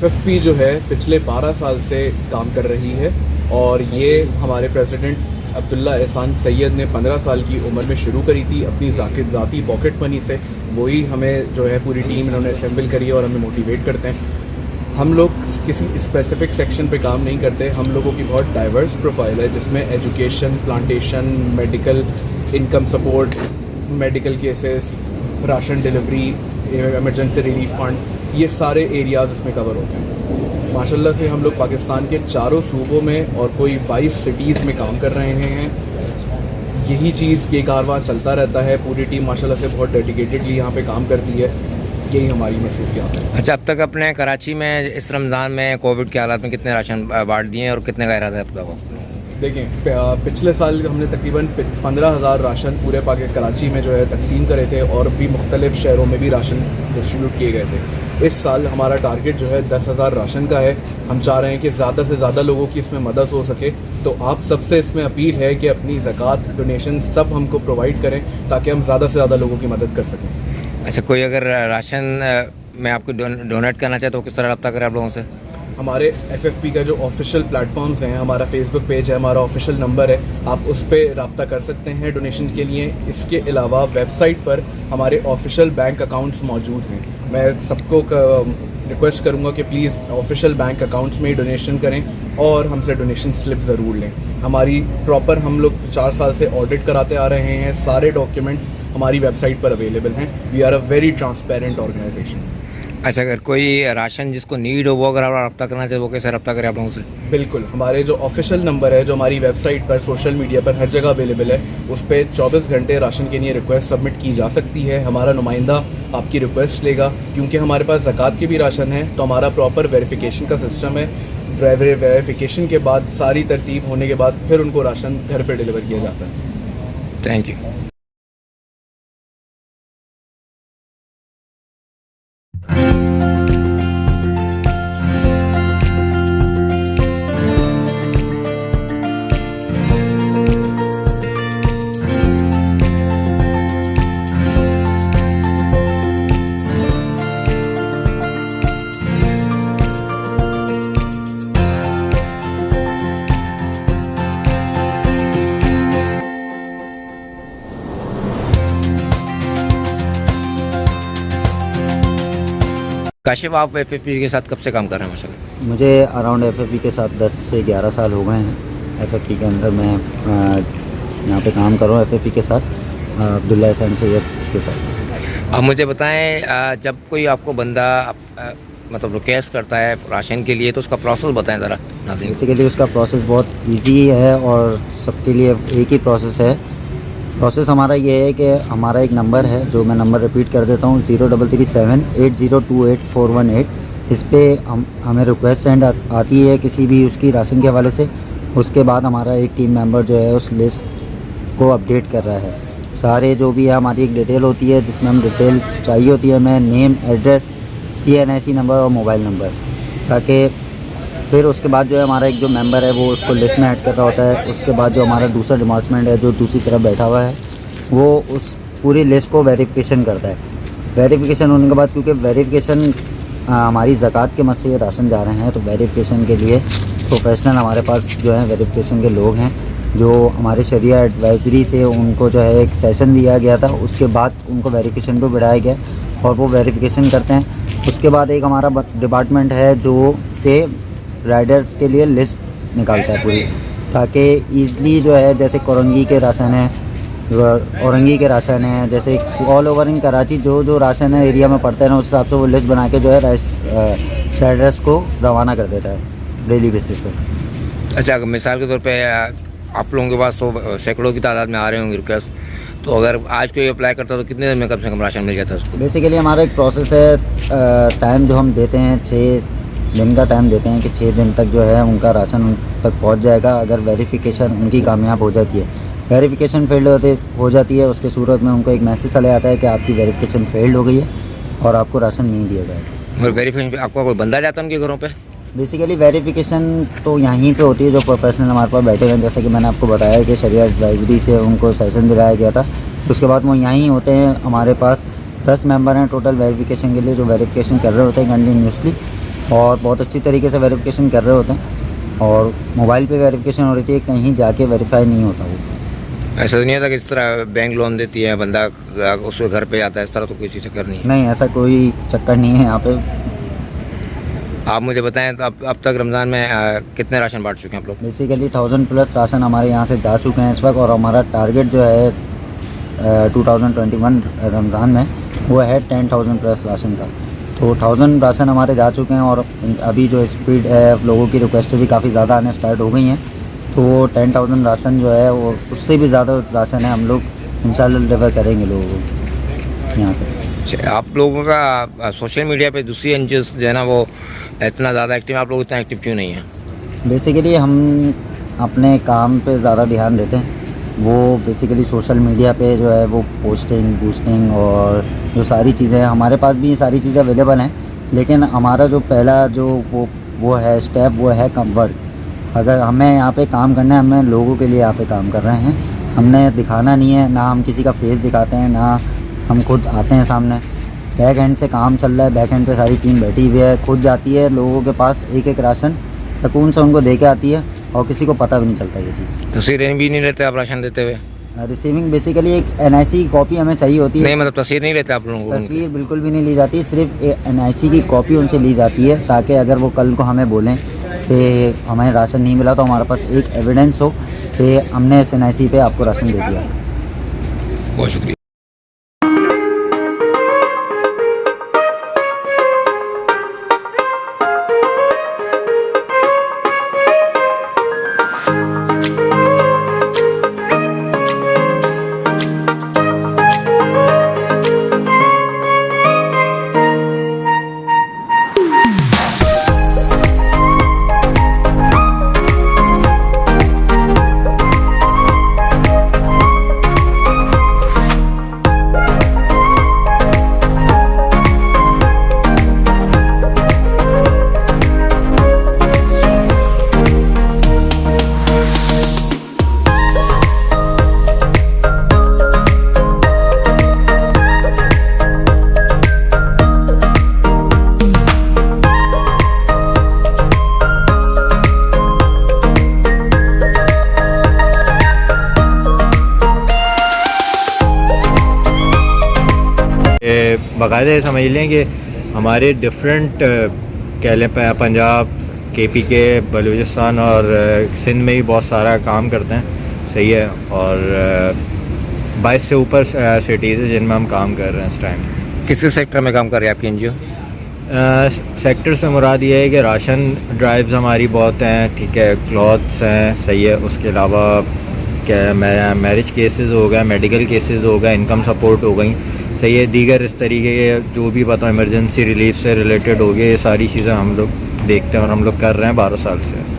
FFP जो है पिछले 12 साल से काम कर रही है और ये हमारे प्रेसिडेंट अब्दुल्ला एहसान सैयद ने 15 साल की उम्र में शुरू करी थी अपनी ज़ाती पॉकेट मनी से। वही हमें जो है पूरी टीम इन्होंने असेंबल करी है और हमें मोटिवेट करते हैं। हम लोग किसी स्पेसिफिक सेक्शन पे काम नहीं करते। हम लोगों की बहुत डाइवर्स प्रोफाइल है जिसमें education, plantation, medical, income support, medical cases, ration delivery, emergency relief fund, ये सारे एरियाज़ इसमें कवर होते हैं। माशाल्लाह से हम लोग पाकिस्तान के चारों सूबों में और कोई 22 सिटीज़ में काम कर रहे हैं। यही चीज़ के कारवां चलता रहता है। पूरी टीम माशाल्लाह से बहुत डेडिकेटेडली यहाँ पे काम करती है। यही हमारी मसरूफियात है। अच्छा, अब तक अपने कराची में इस रमज़ान में कोविड के हालात में कितने राशन बांट दिए हैं और कितने का इरादा है आपका? देखें, पिछले साल हमने तकरीबन 15,000 राशन पूरे कराची में जो है तकसीम करे थे और भी मुख्तलिफ शहरों में भी राशन डिस्ट्रीब्यूट किए गए थे। इस साल हमारा टारगेट जो है 10,000 राशन का है। हम चाह रहे हैं कि ज़्यादा से ज़्यादा लोगों की इसमें मदद हो सके। तो आप सबसे इसमें अपील है कि अपनी ज़कात, डोनेशन सब हमको प्रोवाइड करें ताकि हम ज़्यादा से ज़्यादा लोगों की मदद कर सकें। अच्छा, कोई अगर राशन में आपको डोनेट करना चाहे तो किस तरह रब्ता करें आप लोगों से? हमारे FFP का जो ऑफिशियल प्लेटफॉर्म्स हैं, हमारा फेसबुक पेज है, हमारा ऑफिशियल नंबर है, आप उस पर रब्ता कर सकते हैं डोनेशन के लिए। इसके अलावा वेबसाइट पर हमारे ऑफिशियल बैंक अकाउंट्स मौजूद हैं। मैं सबको रिक्वेस्ट करूंगा कि प्लीज़ ऑफिशियल बैंक अकाउंट्स में ही डोनेशन करें और हमसे डोनेशन स्लिप ज़रूर लें। हमारी प्रॉपर हम लोग 4 साल से ऑडिट कराते आ रहे हैं। सारे डॉक्यूमेंट्स हमारी वेबसाइट पर अवेलेबल हैं। We are a very transparent organization. अच्छा, अगर कोई राशन जिसको नीड हो वो अगर आप रब्ता करना चाहे वो कैसे रब्ता करें आप लोगों से? बिल्कुल, हमारे जो ऑफिशियल नंबर है जो हमारी वेबसाइट पर, सोशल मीडिया पर हर जगह अवेलेबल है, उस पर 24 घंटे राशन के लिए रिक्वेस्ट सबमिट की जा सकती है। हमारा नुमाइंदा आपकी रिक्वेस्ट लेगा। क्योंकि हमारे पास ज़कात के भी राशन है तो हमारा प्रॉपर वेरिफिकेशन का सिस्टम है। वेरिफिकेशन के बाद सारी तरतीब होने के बाद फिर उनको राशन घर पर डिलीवर किया जाता है। Thank you. काशिफ, आप FFP के साथ कब से काम कर रहे हैं? माशाल्लाह। मुझे अराउंड FFP के साथ 10 से 11 साल हो गए हैं। FFP के अंदर मैं यहाँ पे काम कर रहा हूँ FFP के साथ, अब्दुल्ला एहसान सैयद के साथ। अब मुझे बताएं, जब कोई आपको बंदा मतलब रिक्वेस्ट करता है राशन के लिए तो उसका प्रोसेस बताएं ज़रा नाज़रीन। बेसिकली उसका प्रोसेस बहुत इजी है और सबके लिए एक ही प्रोसेस है। प्रोसेस हमारा ये है कि हमारा एक नंबर है जो मैं नंबर रिपीट कर देता हूँ, 03378028 इस पर हमें रिक्वेस्ट सेंड आती है किसी भी उसकी राशन के हवाले से। उसके बाद हमारा एक टीम मेंबर जो है उस लिस्ट को अपडेट कर रहा है। सारे जो भी है हमारी एक डिटेल होती है जिसमें हम डिटेल चाहिए होती है हमें, नेम, एड्रेस, CNIC नंबर और मोबाइल नंबर, ताकि फिर उसके बाद जो है हमारा एक जो मेंबर है वो उसको लिस्ट में ऐड कर रहा होता है। उसके बाद जो हमारा दूसरा डिपार्टमेंट है जो दूसरी तरफ बैठा हुआ है वो उस पूरी लिस्ट को वेरिफिकेशन करता है। वेरिफिकेशन होने के बाद, क्योंकि वेरिफिकेशन हमारी ज़कात के मद से ये राशन जा रहे हैं, तो वेरिफिकेशन के लिए प्रोफेशनल हमारे पास जो है वेरिफिकेशन के लोग हैं जो हमारे शरिया एडवाइजरी से उनको जो है एक सेशन दिया गया था। उसके बाद उनको वेरिफिकेशन पर बिठाया गया और वो वेरिफिकेशन करते हैं। उसके बाद एक हमारा डिपार्टमेंट है जो कि राइडर्स के लिए लिस्ट निकालता है पूरी, ताकि ईज़िली जो है जैसे औरंगी के राशन है, जैसे ऑल ओवर इन कराची जो राशन है एरिया में पड़ता है ना, उस हिसाब से वो लिस्ट बना के जो है राइडर्स को रवाना कर देता है डेली बेसिस पे। अच्छा, मिसाल के तौर पे आप लोगों के पास तो सैकड़ों की तादाद में आ रहे होंगे रिक्वेस्ट, तो अगर आज कोई अप्लाई करता है तो कितने दिन में कम से कम राशन मिल जाता है उसको? बेसिकली हमारा एक प्रोसेस है। टाइम जो हम देते हैं 6 दिन का टाइम देते हैं कि 6 दिन तक जो है उनका राशन उन तक पहुंच जाएगा। अगर वेरिफिकेशन उनकी कामयाब हो जाती है, वेरिफिकेशन फेल्ड हो जाती है, उसके सूरत में उनको एक मैसेज चला जाता है कि आपकी वेरिफिकेशन फेल्ड हो गई है और आपको राशन नहीं दिया जाएगा। और वेरिफिकेशन पे आपका कोई बंदा जाता है उनके घरों पे? बेसिकली वेरिफिकेशन तो यहीं पे होती है, जो प्रोफेशनल हमारे पास बैठे हुए हैं। जैसा कि मैंने आपको बताया कि शरिया एडवाइजरी से उनको सेशन दिलाया गया था। उसके बाद वो यहीं होते हैं। हमारे पास 10 मेंबर हैं टोटल वेरिफिकेशन के लिए जो वेरिफिकेशन कर रहे होते हैं कंटिन्यूसली। और बहुत अच्छी तरीके से वेरिफिकेशन कर रहे होते हैं और मोबाइल पे वेरिफिकेशन हो रही थी, कहीं जाके वेरीफाई नहीं होता वो। ऐसा तो नहीं होता कि इस तरह बैंक लोन देती है, बंदा उसके घर पे आता है, इस तरह तो कोई चीज़ चक्कर नहीं है? नहीं, ऐसा कोई चक्कर नहीं है यहाँ पे। आप मुझे बताएं तो अब तक रमज़ान में कितने राशन बांट चुके हैं आप लोग? बेसिकली 1000+ राशन हमारे यहाँ से जा चुके हैं इस वक्त, और हमारा टारगेट जो है 2021 रमज़ान में वो है 10,000+ राशन का। तो 1000 राशन हमारे जा चुके हैं, और अभी जो स्पीड है, लोगों की रिक्वेस्ट भी काफ़ी ज़्यादा आने स्टार्ट हो गई हैं। तो 10,000 राशन जो है वो उससे भी ज़्यादा राशन है, हम लोग इंशाल्लाह डिलीवर करेंगे लोगों को यहाँ से। आप लोगों का सोशल मीडिया पे दूसरी एनजीओस जो है ना वो इतना ज़्यादा एक्टिव, आप लोग इतना एक्टिव क्यों नहीं है? बेसिकली हम अपने काम पे ज़्यादा ध्यान देते हैं। वो बेसिकली सोशल मीडिया पे जो है वो पोस्टिंग बूस्टिंग और जो सारी चीज़ें, हमारे पास भी ये सारी चीज़ें अवेलेबल हैं, लेकिन हमारा जो पहला जो वो है स्टेप, वो है कंफर्ट। अगर हमें यहाँ पे काम करना है, हमें लोगों के लिए यहाँ पे काम कर रहे हैं, हमने दिखाना नहीं है, ना हम किसी का फेस दिखाते हैं, ना हम खुद आते हैं सामने। बैक एंड से काम चल रहा है, बैक एंड पे सारी टीम बैठी हुई है, खुद जाती है लोगों के पास, एक एक राशन सुकून से उनको दे के आती है, और किसी को पता भी नहीं चलता ये चीज़। तस्वीरें भी नहीं लेते आप राशन देते हुए? रिसीविंग बेसिकली एक NIC की कॉपी हमें चाहिए होती है। नहीं, मतलब तस्वीर नहीं लेते आप लोगों को? तस्वीर बिल्कुल भी नहीं ली जाती, सिर्फ NIC की कॉपी उनसे ली जाती है, ताकि अगर वो कल को हमें बोलें कि हमें राशन नहीं मिला, तो हमारे पास एक एविडेंस हो कि हमने इस NIC पे आपको राशन दे दिया। बहुत शुक्रिया। बाकायदा समझ लें कि हमारे डिफरेंट कह लें पंजाब, KPK, बलूचिस्तान और सिंध में भी बहुत सारा काम करते हैं, सही है। और 22 से ऊपर सिटीज़ है जिनमें हम काम कर रहे हैं इस टाइम। किस सेक्टर में काम कर रही है आपकी एनजीओ? सेक्टर से मुराद ये है कि राशन ड्राइव्स हमारी बहुत हैं, ठीक है, क्लॉथ्स हैं, सही है। उसके अलावा क्या मैरिज केसेस हो गए, मेडिकल केसेस हो गए, इनकम सपोर्ट हो गई, सही है। दीगर इस तरीके के जो भी पता इमरजेंसी रिलीफ से रिलेटेड हो गए, ये सारी चीज़ें हम लोग देखते हैं और हम लोग कर रहे हैं 12 साल से।